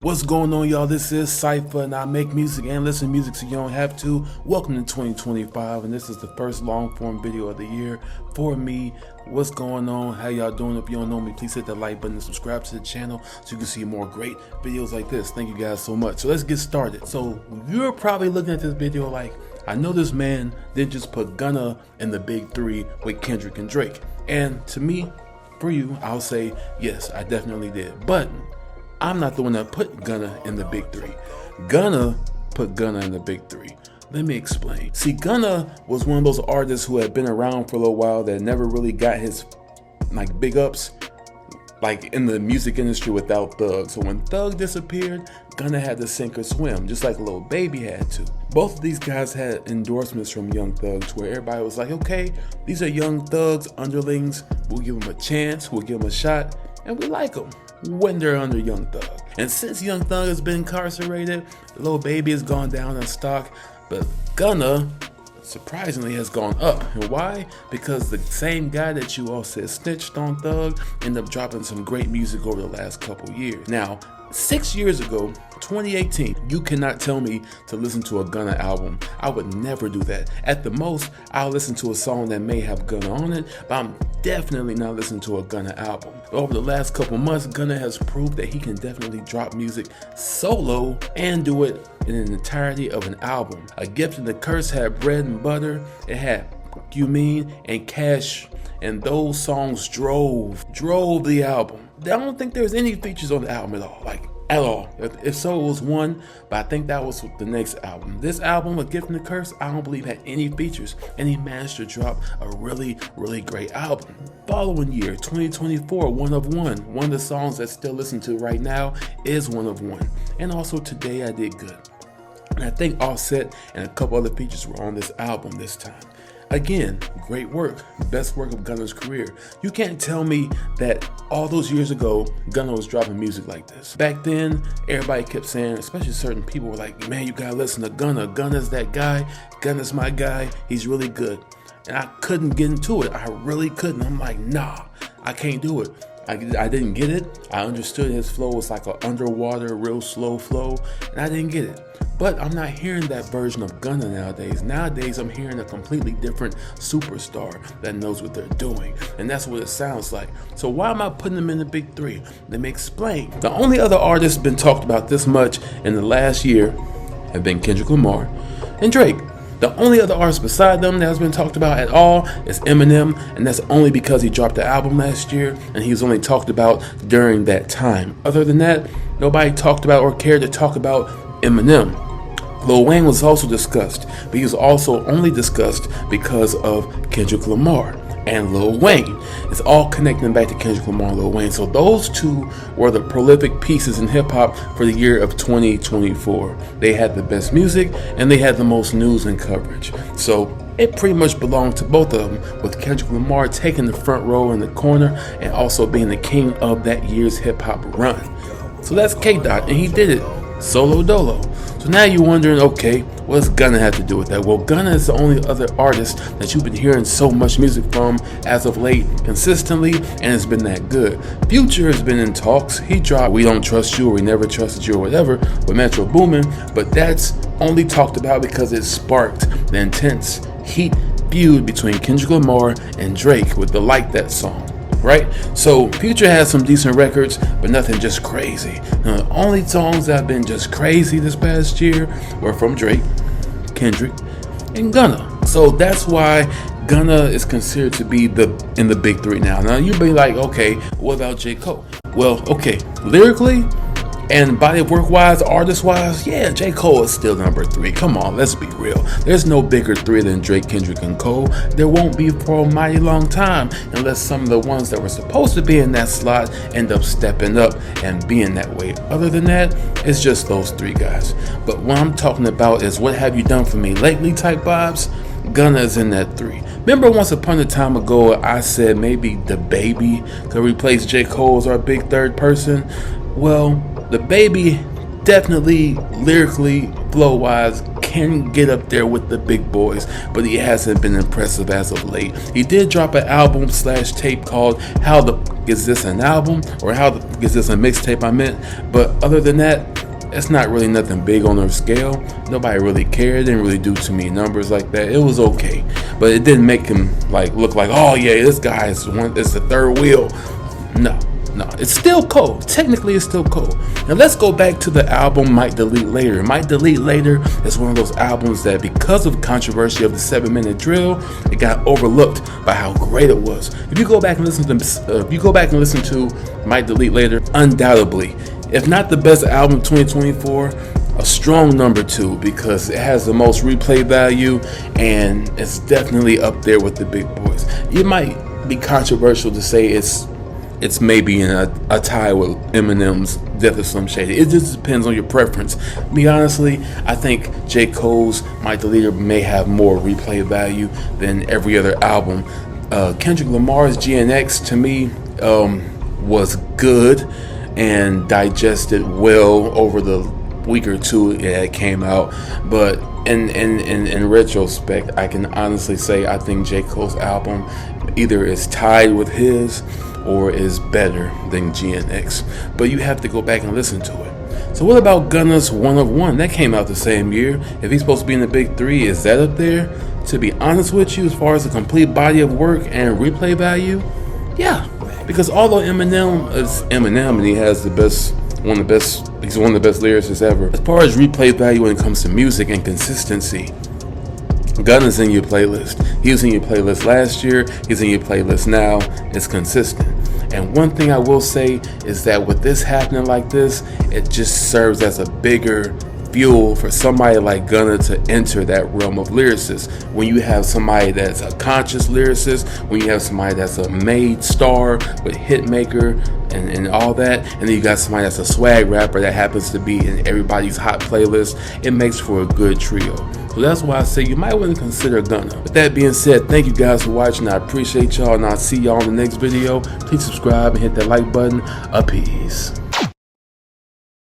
What's going on, y'all? This is Cypher, and I make music and listen to music so you don't have to. Welcome to 2025, and this is the first long-form video of the year for me. What's going on? How y'all doing? If you don't know me, please hit that like button and subscribe to the channel so you can see more great videos like this. Thank you guys so much. So let's get started. So you're probably looking at this video like, I know this man didn't just put Gunna in the big three with Kendrick and Drake. And to me, for you, I'll say, yes, I definitely did. But I'm not the one that put Gunna in the big three. Gunna put Gunna in the big three. Let me explain. See, Gunna was one of those artists who had been around for a little while that never really got his big ups in the music industry without Thug. So when Thug disappeared, Gunna had to sink or swim, just like Lil Baby had to. Both of these guys had endorsements from Young Thug to where everybody was like, okay, these are Young Thug's underlings. We'll give them a chance, we'll give them a shot, and we like them when they're under Young Thug. And since Young Thug has been incarcerated, Lil Baby has gone down in stock, but Gunna surprisingly has gone up. And why? Because the same guy that you all said snitched on Thug ended up dropping some great music over the last couple years. Now, 6 years ago, 2018, you cannot tell me to listen to a Gunna album. I would never do that. At the most, I'll listen to a song that may have Gunna on it, but I'm definitely not listening to a Gunna album. Over the last couple months, Gunna has proved that he can definitely drop music solo and do it in an entirety of an album. A Gift and a Curse had Bread and Butter, it had You Mean and Cash, and those songs drove the album. I don't think there's any features on the album at all, at all. If so, it was one, but I think that was the next album. This album, A Gift and a Curse, I don't believe had any features, and he managed to drop a really great album. Following year, 2024, One of One. One of the songs that's still listened to right now is One of One. And also Today I Did Good. And I think Offset and a couple other features were on this album this time. Again, great work, best work of Gunna's career. You can't tell me that all those years ago, Gunna was dropping music like this. Back then, everybody kept saying, especially certain people were like, man, you gotta listen to Gunna. Gunna's that guy, Gunna's my guy, he's really good. And I couldn't get into it, I really couldn't. I'm like, nah, I can't do it. I didn't get it. I understood his flow was like an underwater, real slow flow, and I didn't get it. But I'm not hearing that version of Gunna nowadays. Nowadays, I'm hearing a completely different superstar that knows what they're doing, and that's what it sounds like. So why am I putting them in the big three? Let me explain. The only other artists been talked about this much in the last year have been Kendrick Lamar and Drake. The only other artist beside them that has been talked about at all is Eminem, and that's only because he dropped the album last year and he was only talked about during that time. Other than that, nobody talked about or cared to talk about Eminem. Lil Wayne was also discussed, but he was also only discussed because of Kendrick Lamar and Lil Wayne. It's all connecting back to Kendrick Lamar and Lil Wayne. So those two were the prolific pieces in hip hop for the year of 2024. They had the best music and they had the most news and coverage. So it pretty much belonged to both of them, with Kendrick Lamar taking the front row in the corner and also being the king of that year's hip hop run. So that's K-Dot, and he did it solo dolo. So now you're wondering, okay, what does Gunna have to do with that? Well, Gunna is the only other artist that you've been hearing so much music from as of late consistently, and it's been that good. Future has been in talks. He dropped We Don't Trust You or We Never Trusted You or whatever with Metro Boomin, but that's only talked about because it sparked the intense heat feud between Kendrick Lamar and Drake with the Like That song. Right? So Future has some decent records, but nothing just crazy. Now, the only songs that have been just crazy this past year were from Drake, Kendrick, and Gunna. So that's why Gunna is considered to be in the big three now. Now you'd be like, okay, what about J. Cole? Well, okay, lyrically and body of work wise, artist wise, yeah, J. Cole is still number three. Come on, let's be real. There's no bigger three than Drake, Kendrick, and Cole. There won't be for a mighty long time unless some of the ones that were supposed to be in that slot end up stepping up and being that way. Other than that, it's just those three guys. But what I'm talking about is what have you done for me lately type vibes. Gunna is in that three. Remember once upon a time ago I said maybe the Baby could replace J. Cole as our big third person? Well, the Baby definitely lyrically, flow wise, can get up there with the big boys, but he hasn't been impressive as of late. He did drop an album / tape called How the gets this an album, or how gets this a mixtape, I meant. But other than that, it's not really nothing big on their scale. Nobody really cared. It didn't really do too many numbers like that. It was okay, but it didn't make him like look like, oh yeah, this guy is it's the third wheel. No, it's still cold. Technically, it's still cold. Now let's go back to the album Might Delete Later. Might Delete Later is one of those albums that, because of the controversy of the 7-minute drill, it got overlooked by how great it was. If you go back and listen to Might Delete Later, undoubtedly, if not the best album of 2024, a strong number 2, because it has the most replay value and it's definitely up there with the big boys. It might be controversial to say it's maybe in a tie with Eminem's Death of Slim Shady. It just depends on your preference. Me, honestly, I think J. Cole's Might Delete Later may have more replay value than every other album. Kendrick Lamar's GNX, to me, was good and digested well over the week or two it came out, but in retrospect, I can honestly say I think J. Cole's album either is tied with his or is better than GNX, but you have to go back and listen to it. So what about Gunna's One of One? That came out the same year. If he's supposed to be in the big 3, is that up there? To be honest with you, as far as the complete body of work and replay value, yeah. Because although Eminem is Eminem and he has he's one of the best lyricists ever, as far as replay value when it comes to music and consistency, Gunna's in your playlist. He was in your playlist last year, he's in your playlist now. It's consistent. And one thing I will say is that with this happening like this, it just serves as a bigger fuel for somebody like Gunna to enter that realm of lyricists. When you have somebody that's a conscious lyricist, when you have somebody that's a made star with hit maker and all that, and then you got somebody that's a swag rapper that happens to be in everybody's hot playlist, it makes for a good trio. So that's why I say you might want to consider Gunna. With that being said, thank you guys for watching. I appreciate y'all, and I'll see y'all in the next video. Please subscribe and hit that like button. A peace.